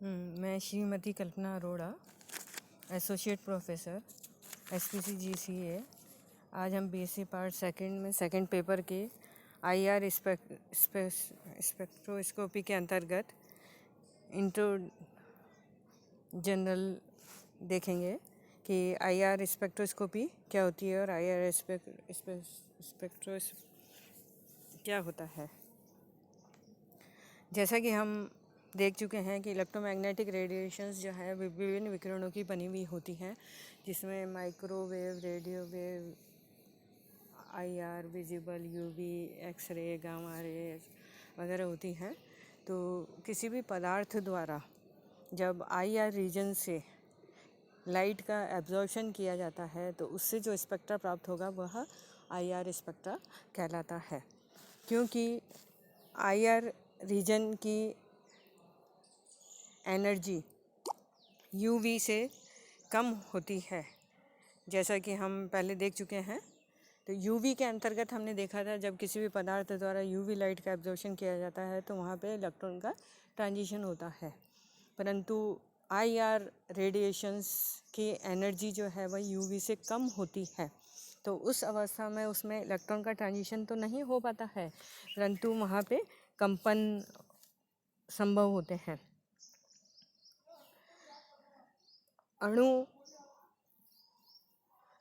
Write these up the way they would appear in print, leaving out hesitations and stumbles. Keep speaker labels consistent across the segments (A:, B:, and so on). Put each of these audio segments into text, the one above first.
A: मैं Shrimati Kalpana Arora, associate professor SPC GCA। आज हम BSc पार्ट सेकंड में सेकंड पेपर के IR स्पेक्ट्रोस्कोपी के अंतर्गत इंट्रो जनरल देखेंगे कि IR स्पेक्ट्रोस्कोपी क्या होती है और IR स्पेक्ट्रोस क्या होता है। जैसा कि हम देख चुके हैं कि इलेक्ट्रोमैग्नेटिक रेडिएशंस जो है विभिन्न विकिरणों की बनी हुई होती हैं, जिसमें microwave, radio wave, IR, visible, UV, x-ray, gamma ray वगैरह होती हैं। तो किसी भी पदार्थ द्वारा जब IR रीजन से लाइट का एब्जॉर्प्शन किया जाता है तो उससे जो स्पेक्ट्रा प्राप्त होगा वह IR स्पेक्ट्रा कहलाता है। क्योंकि IR रीजन की एनर्जी UV से कम होती है, जैसा कि हम पहले देख चुके हैं। तो UV के अंतर्गत हमने देखा था, जब किसी भी पदार्थ द्वारा UV लाइट का एब्जॉर्प्शन किया जाता है तो वहाँ पे इलेक्ट्रॉन का ट्रांजिशन होता है, परंतु IR रेडिएशंस की एनर्जी जो है वह UV से कम होती है। तो उस अवस्था में उसमें इलेक्ट्रॉन का ट्रांजिशन तो नहीं हो पाता है, परंतु वहाँ पे कंपन संभव होते हैं। अणु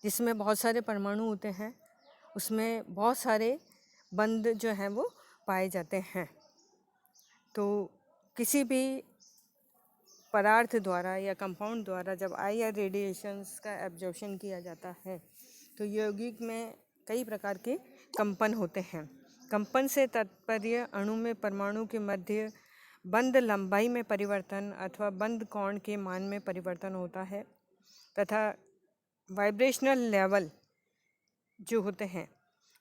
A: जिसमें बहुत सारे परमाणु होते हैं, उसमें बहुत सारे बंध जो हैं वो पाए जाते हैं। तो किसी भी पदार्थ द्वारा या कंपाउंड द्वारा जब IR रेडिएशंस का एब्जॉर्प्शन किया जाता है तो यौगिक में कई प्रकार के कंपन होते हैं। कंपन से तात्पर्य अणु में परमाणु के मध्य बंध लंबाई में परिवर्तन अथवा बंध कोण के मान में परिवर्तन होता है, तथा वाइब्रेशनल लेवल जो होते हैं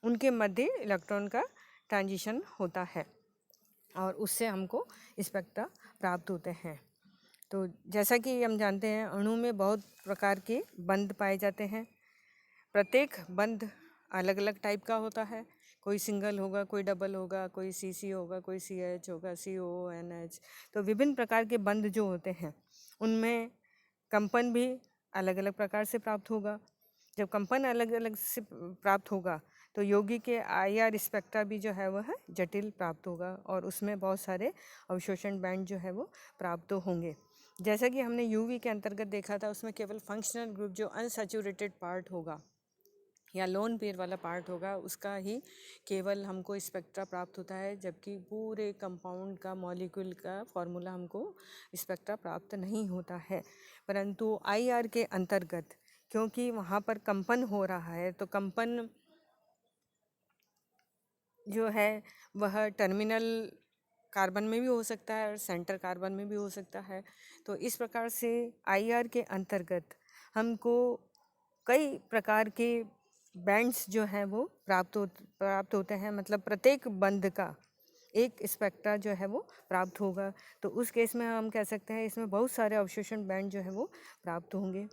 A: उनके मध्य इलेक्ट्रॉन का ट्रांजिशन होता है और उससे हमको स्पेक्ट्रा प्राप्त होते हैं। तो जैसा कि हम जानते हैं, अणु में बहुत प्रकार के बंध पाए जाते हैं। प्रत्येक बंध अलग अलग टाइप का होता है। कोई सिंगल होगा, कोई डबल होगा, कोई CC होगा, कोई CH होगा, CONH। तो विभिन्न प्रकार के बंध जो होते हैं उनमें कंपन भी अलग अलग प्रकार से प्राप्त होगा। जब कंपन अलग अलग से प्राप्त होगा तो यौगिक के IR स्पेक्ट्रा भी जो है वह जटिल प्राप्त होगा और उसमें बहुत सारे अवशोषण बैंड जो है वो प्राप्त होंगे। जैसा कि हमने UV के अंतर्गत देखा था, उसमें केवल फंक्शनल ग्रुप जो अनसैचुरेटेड पार्ट होगा या लोन पेयर वाला पार्ट होगा उसका ही केवल हमको स्पेक्ट्रा प्राप्त होता है, जबकि पूरे कंपाउंड का मॉलिक्यूल का फॉर्मूला हमको स्पेक्ट्रा प्राप्त नहीं होता है। परंतु IR के अंतर्गत क्योंकि वहाँ पर कंपन हो रहा है तो कंपन जो है वह टर्मिनल कार्बन में भी हो सकता है और सेंटर कार्बन में भी हो सकता है। तो इस प्रकार से IR के अंतर्गत हमको कई प्रकार के बैंड्स जो हैं वो प्राप्त होते हैं। मतलब प्रत्येक बंध का एक स्पेक्ट्रा जो है वो प्राप्त होगा। तो उस केस में हम कह सकते हैं इसमें बहुत सारे अवशोषण बैंड जो है वो प्राप्त होंगे।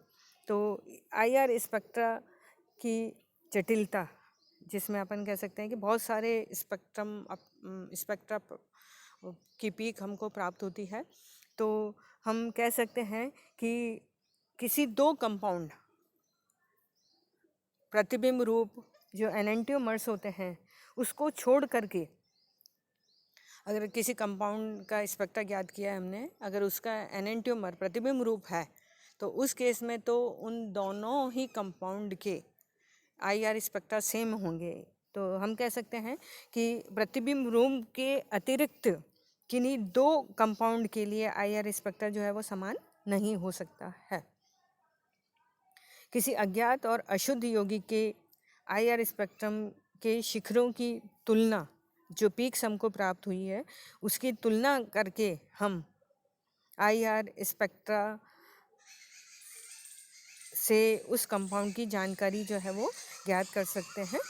A: तो IR स्पेक्ट्रा की जटिलता, जिसमें अपन कह सकते हैं कि बहुत सारे स्पेक्ट्रा की पीक हमको प्राप्त होती है। तो हम कह सकते हैं कि किसी दो कंपाउंड प्रतिबिंब रूप जो एनेंटियोमर्स होते हैं उसको छोड़ करके अगर किसी कंपाउंड का स्पेक्ट्रा ज्ञात किया है हमने, अगर उसका एनेंटियोमर प्रतिबिंब रूप है तो उस केस में तो उन दोनों ही कंपाउंड के IR स्पेक्ट्रा सेम होंगे। तो हम कह सकते हैं कि प्रतिबिंब रूप के अतिरिक्त किन्हीं दो कंपाउंड के लिए IR स्पेक्ट्रा जो है वो समान नहीं हो सकता है। किसी अज्ञात और अशुद्ध यौगिक के IR स्पेक्ट्रम के शिखरों की तुलना, जो पीक्स हमको प्राप्त हुई है उसकी तुलना करके हम IR स्पेक्ट्रा से उस कंपाउंड की जानकारी जो है वो ज्ञात कर सकते हैं।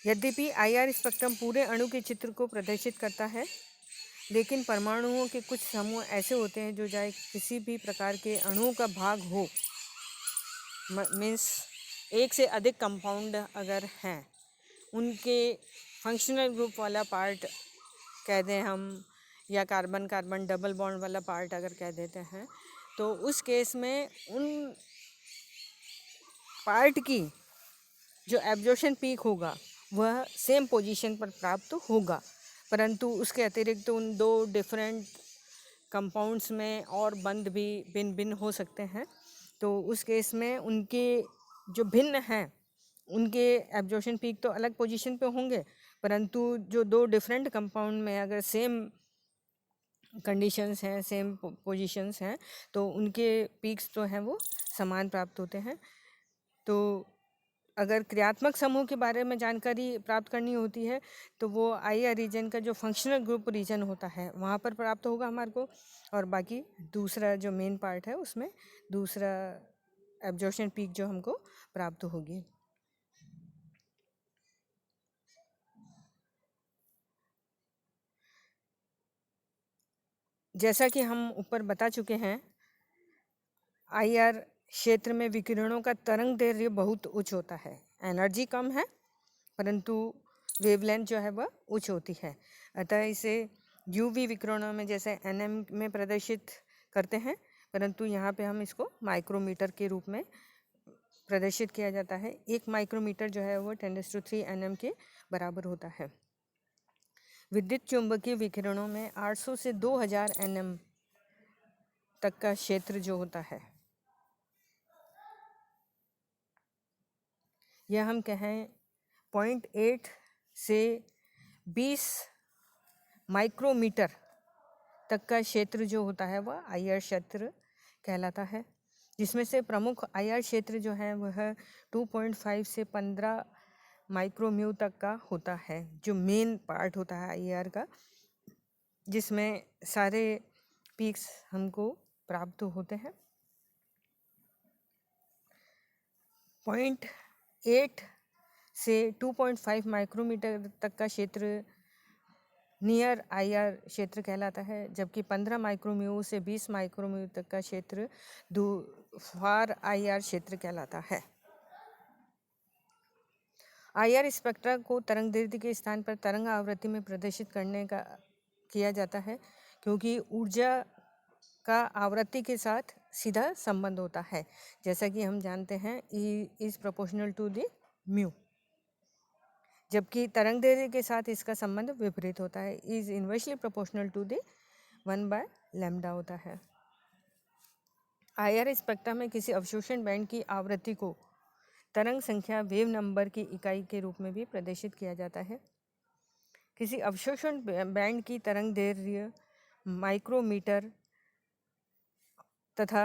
A: यद्यपि IR स्पेक्ट्रम पूरे अणु के चित्र को प्रदर्शित करता है, लेकिन परमाणुओं के कुछ समूह ऐसे होते हैं जो चाहे किसी भी प्रकार के अणुओं का भाग हो, मीन्स एक से अधिक कंपाउंड अगर हैं, उनके फंक्शनल ग्रुप वाला पार्ट कह दें हम या कार्बन कार्बन डबल बॉन्ड वाला पार्ट अगर कह देते हैं, तो उस केस में उन पार्ट की जो एब्जॉर्प्शन पीक होगा वह सेम पोजीशन पर प्राप्त होगा, परंतु उसके अतिरिक्त उन दो डिफरेंट कंपाउंड्स में और बंध भी भिन्न भिन्न हो सकते हैं। तो उस केस में उनके जो भिन्न हैं उनके एब्जॉर्प्शन पीक तो अलग पोजीशन पे होंगे, परंतु जो दो डिफरेंट कंपाउंड में अगर सेम कंडीशंस हैं, सेम पोजीशंस हैं, तो उनके पीक्स तो हैं वो समान प्राप्त होते हैं। तो अगर क्रियात्मक समूह के बारे में जानकारी प्राप्त करनी होती है तो वो आईआर रीजन का जो फंक्शनल ग्रुप रीजन होता है वहाँ पर प्राप्त होगा हमारे को, और बाकी दूसरा जो मेन पार्ट है उसमें दूसरा एब्जॉर्प्शन पीक जो हमको प्राप्त होगी। जैसा कि हम ऊपर बता चुके हैं, आईआर क्षेत्र में विकिरणों का तरंग दैर्ध्य बहुत उच्च होता है। एनर्जी कम है परंतु वेवलेंथ जो है वह उच्च होती है, अतः इसे यूवी विकिरणों में जैसे एनएम में प्रदर्शित करते हैं, परंतु यहाँ पे हम इसको माइक्रोमीटर के रूप में प्रदर्शित किया जाता है। 1 माइक्रोमीटर जो है वो 10⁻³ एनएम के बराबर होता है। विद्युत चुंबकीय विकिरणों में 800 से 2000 एनएम तक का क्षेत्र जो होता है, यह हम कहें 0.8 से 20 माइक्रोमीटर तक का क्षेत्र जो होता है वह आईआर क्षेत्र कहलाता है, जिसमें से प्रमुख आईआर क्षेत्र जो है वह 2.5 से 15 माइक्रोम्यू तक का होता है, जो मेन पार्ट होता है आईआर का, जिसमें सारे पीक्स हमको प्राप्त होते हैं। 0.8 से 2.5 माइक्रोमीटर तक का क्षेत्र नियर आईआर क्षेत्र कहलाता है, जबकि 15 माइक्रोम्यू से 20 माइक्रोम्यू तक का क्षेत्र फार आईआर क्षेत्र कहलाता है। आईआर स्पेक्ट्रा को तरंग दैर्ध्य के स्थान पर तरंग आवृत्ति में प्रदर्शित करने का किया जाता है, क्योंकि ऊर्जा का आवृत्ति के साथ सीधा संबंध होता है। जैसा कि हम जानते हैं E is proportional to the mu, जबकि तरंग दैर्ध्य के साथ इसका संबंध विपरीत होता है, is inversely proportional to the 1/λ होता है। आईआर स्पेक्ट्रा में किसी अवशोषण बैंड की आवृत्ति को तरंग संख्या वेव नंबर की इकाई के रूप में भी प्रदर्शित किया जाता है। किसी अवशोषण बैंड की तरंग दैर्ध्य माइक्रोमीटर तथा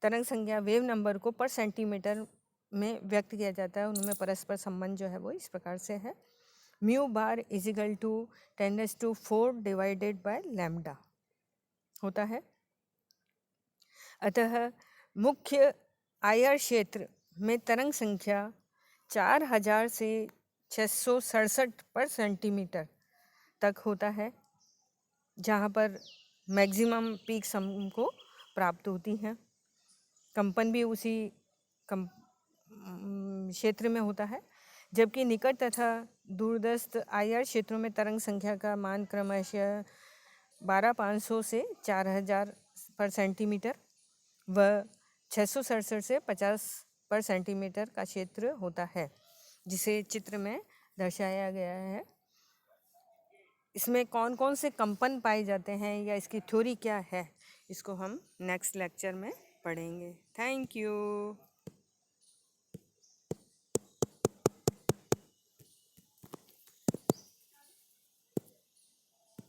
A: तरंग संख्या वेव नंबर को पर सेंटीमीटर में व्यक्त किया जाता है। उनमें परस्पर संबंध जो है वो इस प्रकार से है, mu bar equal to 10⁻⁴ divided by lambda होता है। अतः मुख्य आईआर क्षेत्र में तरंग संख्या 4000 से 667 पर सेंटीमीटर तक होता है, जहाँ पर मैक्सिमम पीक्स हमको प्राप्त होती हैं। कंपन भी उसी क्षेत्र में होता है, जबकि निकट तथा दूरस्थ आईआर क्षेत्रों में तरंग संख्या का मान क्रमशः 12500 से 4000 पर सेंटीमीटर व 667 से 50 पर सेंटीमीटर का क्षेत्र होता है, जिसे चित्र में दर्शाया गया है। इसमें कौन कौन से कंपन पाए जाते हैं या इसकी थ्योरी क्या है, इसको हम नेक्स्ट लेक्चर में पढ़ेंगे। Thank you.